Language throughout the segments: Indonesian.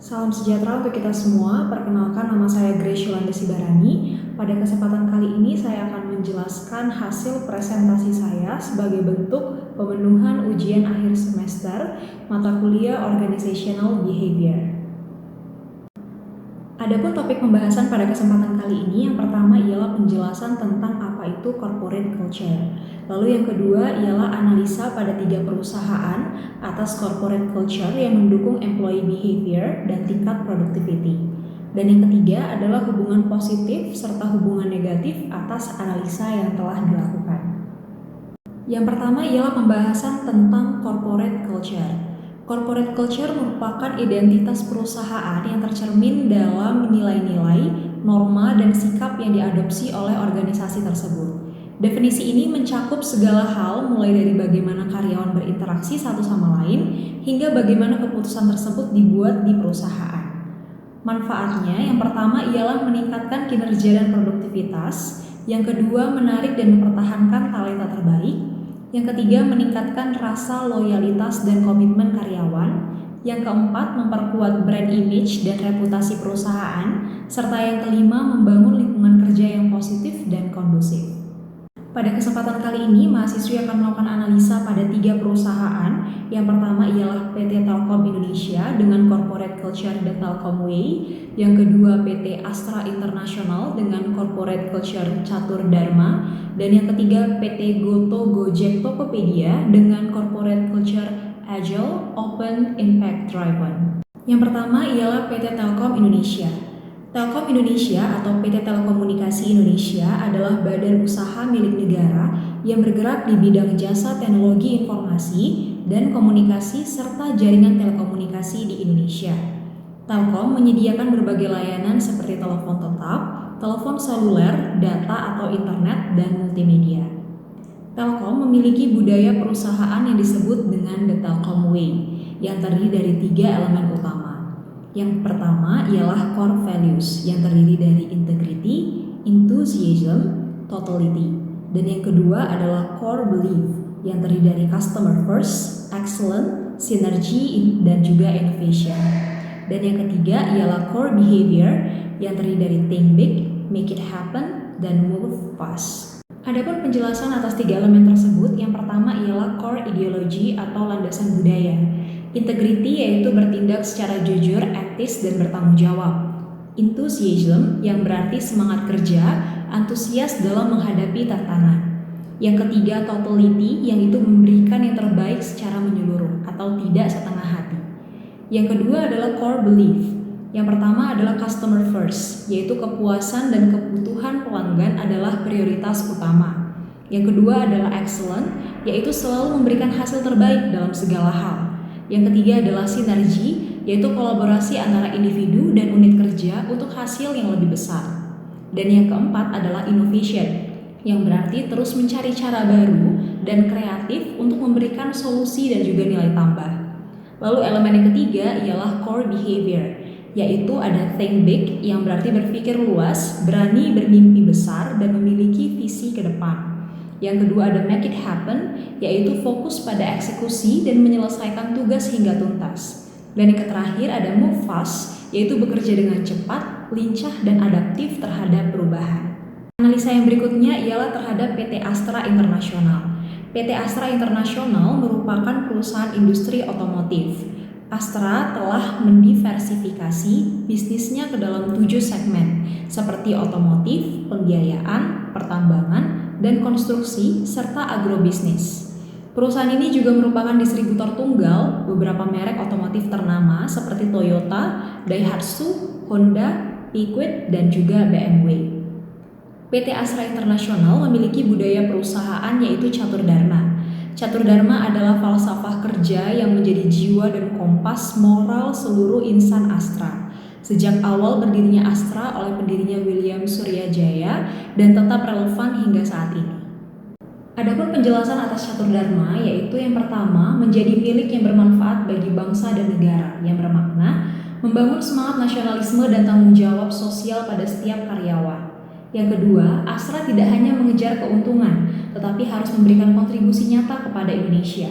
Salam sejahtera untuk kita semua. Perkenalkan, nama saya Grace Yolanda Sibarani. Pada kesempatan kali ini saya akan menjelaskan hasil presentasi saya sebagai bentuk pemenuhan ujian akhir semester mata kuliah Organizational Behavior. Adapun topik pembahasan pada kesempatan kali ini, yang pertama ialah penjelasan tentang apa itu corporate culture. Lalu yang kedua ialah analisa pada 3 perusahaan atas corporate culture yang mendukung employee behavior dan tingkat productivity. Dan yang ketiga adalah hubungan positif serta hubungan negatif atas analisa yang telah dilakukan. Yang pertama ialah pembahasan tentang corporate culture. Corporate culture merupakan identitas perusahaan yang tercermin dalam nilai-nilai, norma, dan sikap yang diadopsi oleh organisasi tersebut. Definisi ini mencakup segala hal mulai dari bagaimana karyawan berinteraksi satu sama lain hingga bagaimana keputusan tersebut dibuat di perusahaan. Manfaatnya yang pertama ialah meningkatkan kinerja dan produktivitas, yang kedua menarik dan mempertahankan talenta terbaik, yang ketiga, meningkatkan rasa loyalitas dan komitmen karyawan. Yang keempat, memperkuat brand image dan reputasi perusahaan. Serta yang kelima, membangun lingkungan kerja yang positif dan kondusif. Pada kesempatan kali ini, mahasiswa akan melakukan analisa pada 3 perusahaan. Yang pertama ialah PT Telkom Indonesia dengan corporate culture The Telkom Way. Yang kedua, PT Astra International dengan corporate culture Catur Dharma. Dan yang ketiga, PT Goto Gojek Tokopedia dengan corporate culture Agile, Open, Impact Driven. Yang pertama ialah PT Telkom Indonesia. Telkom Indonesia atau PT Telekomunikasi Indonesia adalah badan usaha milik negara yang bergerak di bidang jasa teknologi informasi dan komunikasi serta jaringan telekomunikasi di Indonesia. Telkom menyediakan berbagai layanan seperti telepon tetap, telepon seluler, data atau internet, dan multimedia. Telkom memiliki budaya perusahaan yang disebut dengan The Telkom Way yang terdiri dari 3 elemen utama. Yang pertama ialah core values yang terdiri dari integrity, enthusiasm, totality. Dan yang kedua adalah core belief yang terdiri dari customer first, excellent, synergy, dan juga innovation. Dan yang ketiga ialah core behavior yang terdiri dari think big, make it happen, dan move fast. Adapun penjelasan atas 3 elemen tersebut, yang pertama ialah core ideology atau landasan budaya. Integrity yaitu bertindak secara jujur, etis, dan bertanggung jawab. Enthusiasm yang berarti semangat kerja, antusias dalam menghadapi tantangan. Yang ketiga, totality yang itu memberikan yang terbaik secara menyeluruh atau tidak setengah hati. Yang kedua adalah core belief. Yang pertama adalah customer first, yaitu kepuasan dan kebutuhan pelanggan adalah prioritas utama. Yang kedua adalah excellent, yaitu selalu memberikan hasil terbaik dalam segala hal. Yang ketiga adalah sinergi, yaitu kolaborasi antara individu dan unit kerja untuk hasil yang lebih besar. Dan yang keempat adalah innovation, yang berarti terus mencari cara baru dan kreatif untuk memberikan solusi dan juga nilai tambah. Lalu elemen yang ketiga ialah core behavior, yaitu ada think big yang berarti berpikir luas, berani bermimpi besar, dan memiliki visi ke depan. Yang kedua ada make it happen, yaitu fokus pada eksekusi dan menyelesaikan tugas hingga tuntas. Dan yang terakhir ada move fast, yaitu bekerja dengan cepat, lincah, dan adaptif terhadap perubahan. Analisa yang berikutnya ialah terhadap PT Astra International. PT Astra International merupakan perusahaan industri otomotif. Astra telah mendiversifikasi bisnisnya ke dalam 7 segmen, seperti otomotif, pembiayaan, pertambangan, dan konstruksi, serta agrobisnis. Perusahaan ini juga merupakan distributor tunggal beberapa merek otomotif ternama seperti Toyota, Daihatsu, Honda, Peugeot, dan juga BMW. PT Astra International memiliki budaya perusahaan yaitu Catur Dharma. Catur Dharma adalah falsafah kerja yang menjadi jiwa dan kompas moral seluruh insan Astra. Sejak awal berdirinya Astra oleh pendirinya William Suryajaya dan tetap relevan hingga saat ini. Adapun penjelasan atas Catur Dharma yaitu yang pertama, menjadi milik yang bermanfaat bagi bangsa dan negara, yang bermakna membangun semangat nasionalisme dan tanggung jawab sosial pada setiap karyawan. Yang kedua, Astra tidak hanya mengejar keuntungan, tetapi harus memberikan kontribusi nyata kepada Indonesia.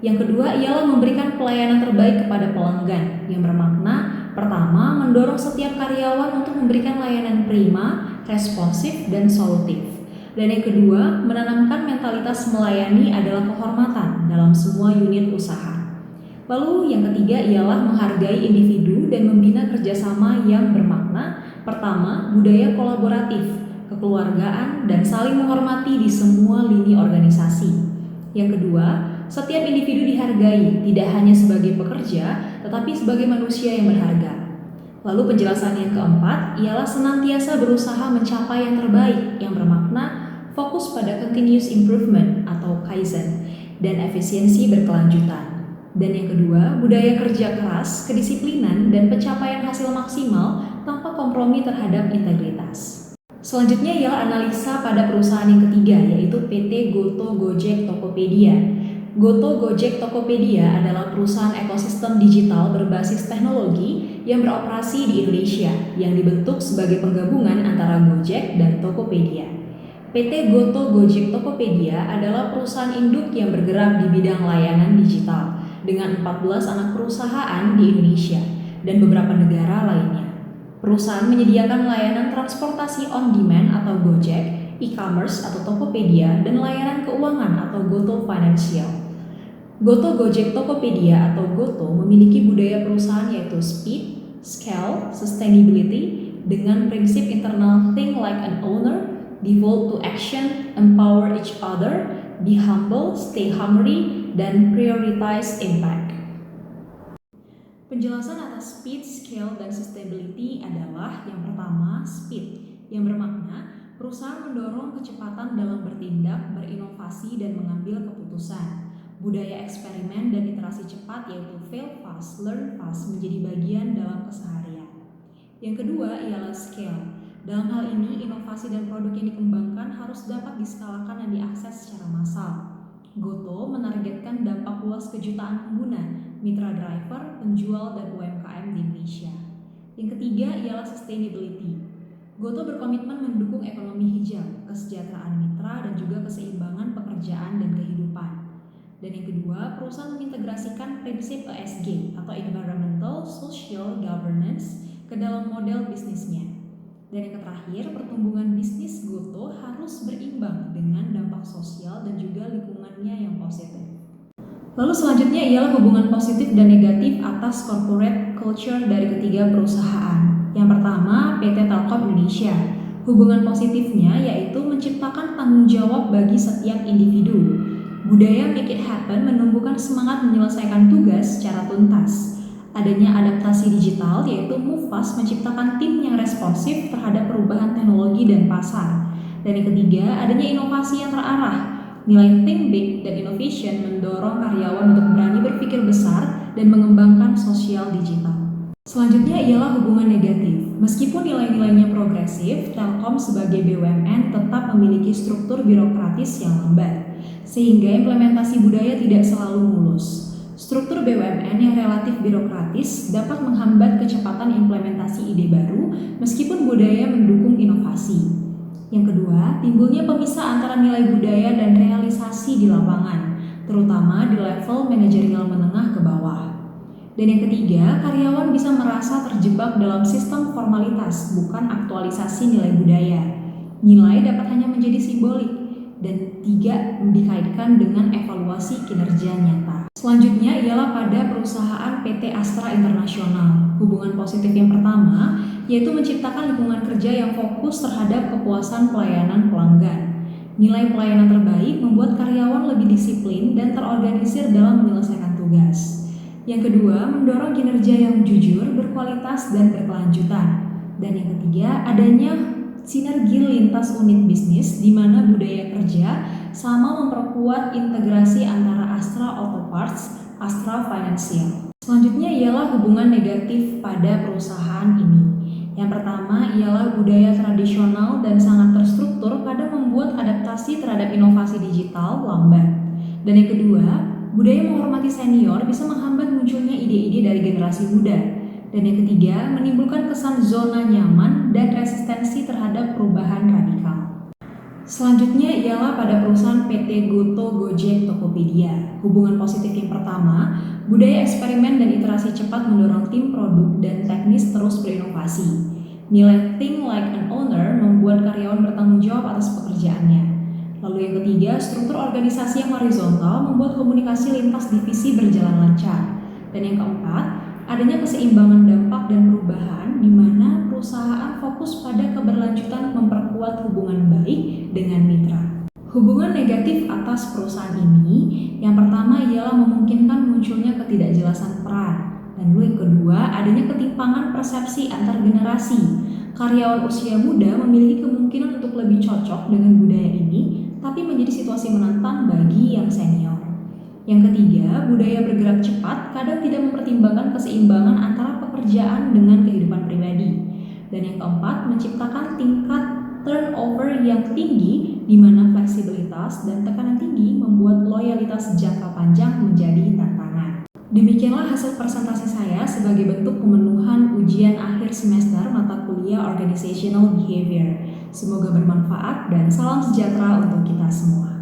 Yang kedua ialah memberikan pelayanan terbaik kepada pelanggan, yang bermakna pertama, mendorong setiap karyawan untuk memberikan layanan prima, responsif, dan solutif. Dan yang kedua, menanamkan mentalitas melayani adalah kehormatan dalam semua unit usaha. Lalu yang ketiga ialah menghargai individu dan membina kerjasama yang bermakna. Pertama, budaya kolaboratif, kekeluargaan, dan saling menghormati di semua lini organisasi. Yang kedua, setiap individu dihargai tidak hanya sebagai pekerja, tetapi sebagai manusia yang berharga. Lalu penjelasan yang keempat ialah senantiasa berusaha mencapai yang terbaik yang bermakna fokus pada continuous improvement atau kaizen dan efisiensi berkelanjutan. Dan yang kedua, budaya kerja keras, kedisiplinan, dan pencapaian hasil maksimal tanpa kompromi terhadap integritas. Selanjutnya ialah analisa pada perusahaan yang ketiga, yaitu PT Goto Gojek Tokopedia. Goto Gojek Tokopedia adalah perusahaan ekosistem digital berbasis teknologi yang beroperasi di Indonesia, yang dibentuk sebagai penggabungan antara Gojek dan Tokopedia. PT Goto Gojek Tokopedia adalah perusahaan induk yang bergerak di bidang layanan digital dengan 14 anak perusahaan di Indonesia dan beberapa negara lainnya. Perusahaan menyediakan layanan transportasi on-demand atau Gojek, e-commerce atau Tokopedia, dan layanan keuangan atau Goto Financial. Goto Gojek Tokopedia atau Goto memiliki budaya perusahaan yaitu speed, scale, sustainability dengan prinsip internal think like an owner, devote to action, empower each other, be humble, stay hungry, dan prioritize impact. Penjelasan atas speed, scale, dan sustainability adalah yang pertama, speed, yang bermakna perusahaan mendorong kecepatan dalam bertindak, berinovasi, dan mengambil keputusan. Budaya eksperimen dan iterasi cepat yaitu fail fast, learn fast menjadi bagian dalam keseharian. Yang kedua ialah scale. Dalam hal ini, inovasi dan produk yang dikembangkan harus dapat diskalakan dan diakses secara massal. Goto menargetkan dampak luas ke jutaan pengguna, mitra driver, penjual, dan UMKM di Indonesia. Yang ketiga ialah sustainability. Goto berkomitmen mendukung ekonomi hijau, kesejahteraan mitra, dan juga keseimbangan pekerjaan dan kehidupan. Dan yang kedua, perusahaan mengintegrasikan prinsip ESG atau Environmental Social Governance ke dalam model bisnisnya. Dan yang terakhir, pertumbuhan bisnis Goto harus berimbang dengan dampak sosial dan juga lingkungannya yang positif. Lalu selanjutnya ialah hubungan positif dan negatif atas corporate culture dari ketiga perusahaan. Yang pertama, PT Telkom Indonesia. Hubungan positifnya yaitu menciptakan tanggung jawab bagi setiap individu. Budaya make it happen menumbuhkan semangat menyelesaikan tugas secara tuntas. Adanya adaptasi digital yaitu move fast menciptakan tim yang responsif terhadap perubahan teknologi dan pasar. Dan yang ketiga, adanya inovasi yang terarah. Nilai think big dan innovation mendorong karyawan untuk berani berpikir besar dan mengembangkan sosial digital. Selanjutnya ialah hubungan negatif. Meskipun nilai-nilainya progresif, Telkom sebagai BUMN tetap memiliki struktur birokratis yang lambat, sehingga implementasi budaya tidak selalu mulus. Struktur BUMN yang relatif birokratis dapat menghambat kecepatan implementasi ide baru meskipun budaya mendukung inovasi. Yang kedua, timbulnya pemisah antara nilai budaya dan realisasi di lapangan, terutama di level manajerial menengah ke bawah. Dan yang ketiga, karyawan bisa merasa terjebak dalam sistem formalitas, bukan aktualisasi nilai budaya. Nilai dapat hanya menjadi simbolik dan tidak dikaitkan dengan evaluasi kinerja nyata. Selanjutnya ialah pada perusahaan PT Astra Internasional. Hubungan positif yang pertama yaitu menciptakan lingkungan kerja yang fokus terhadap kepuasan pelayanan pelanggan. Nilai pelayanan terbaik membuat karyawan lebih disiplin dan terorganisir dalam menyelesaikan tugas. Yang kedua, mendorong kinerja yang jujur, berkualitas, dan berkelanjutan. Dan yang ketiga, adanya sinergi lintas unit bisnis di mana budaya kerja sama memperkuat integrasi antara Astra Auto Parts, Astra Financial. Selanjutnya ialah hubungan negatif pada perusahaan ini. Yang pertama ialah budaya tradisional dan sangat terstruktur pada membuat adaptasi terhadap inovasi digital lambat. Dan yang kedua, budaya menghormati senior bisa menghambat munculnya ide-ide dari generasi muda. Dan yang ketiga, menimbulkan kesan zona nyaman dan resistensi terhadap perubahan radikal. Selanjutnya ialah pada perusahaan PT Goto Gojek Tokopedia. Hubungan positif yang pertama, budaya eksperimen dan iterasi cepat mendorong tim produk dan teknis terus berinovasi. Nilai think like an owner membuat karyawan bertanggung jawab atas pekerjaannya. Lalu yang ketiga, struktur organisasi yang horizontal membuat komunikasi lintas divisi berjalan lancar. Dan yang keempat, adanya keseimbangan dampak dan perubahan di mana perusahaan fokus pada keberlanjutan memperkuat hubungan baik dengan mitra. Hubungan negatif atas perusahaan ini, yang pertama ialah memungkinkan munculnya ketidakjelasan peran. Dan yang kedua, adanya ketimpangan persepsi antar generasi. Karyawan usia muda memiliki kemungkinan untuk lebih cocok dengan budaya ini, tapi menjadi situasi menantang bagi yang senior. Yang ketiga, budaya bergerak cepat kadang tidak mempertimbangkan keseimbangan antara pekerjaan dengan kehidupan pribadi. Dan yang keempat, menciptakan tingkat turnover yang tinggi di mana fleksibilitas dan tekanan tinggi membuat loyalitas jangka panjang menjadi tantangan. Demikianlah hasil presentasi saya sebagai bentuk pemenuhan ujian akhir semester mata kuliah Organizational Behavior. Semoga bermanfaat dan salam sejahtera untuk kita semua.